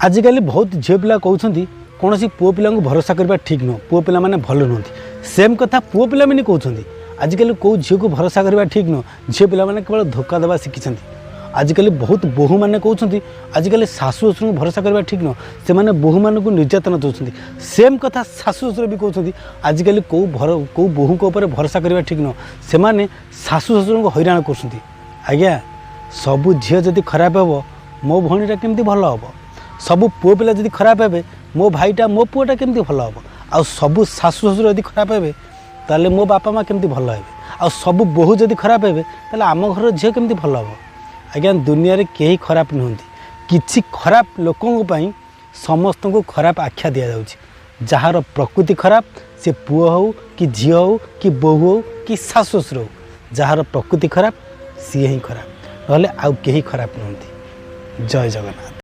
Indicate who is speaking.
Speaker 1: आजिकल बहुत झील पिला कहते कौन पुओ पिला भरोसा करवा ठीक नुह, पुओ पिला माने भल नुहति। सेम कथा पुओ पिला मैंने कहते आजिकल कौ झील को भरोसा करवा ठीक नुह, झील पिला माने केवल धोखा देवा शिखी। आजिकल बहुत बोहू मैंने कहते आजिकल शाशु शशुर को भरोसा करवा ठीक नुह, से मैंने बोहू मान को निर्यातन दौरान। सेम कथा शाशु शशुर भी कहते आजिकल कौ बोहू को भरोसा करवा ठीक नुह, से मैंने शाशु शशुर को हैरान कर। आज्ञा सबू झील जदि खराब हे मो भौणीटा केमती भल हम, सबू पुओ पिला जदि खराब हे मो भाईटा मो पुओटा केमती भल हम, आ सबू शाशु शशुर यदि खराब हे ताले मो बापा माँ केमती भल हे, आ सबू बोहू जदि खराब हे ताले आम घर झील केमती भल हम। आज्ञा दुनिया रे केही खराब नुहंती, किछि खराब लोकों पई समस्त को खराब आख्या दिया जाउछि। जहार प्रकृति खराब से पुओ हो कि झील हो कि बोहू हो कि शाशु शशुर हो, जहार प्रकृति खराब सी ही खराब, नहले आउ केही खराब नुहंती। जय जगन्नाथ।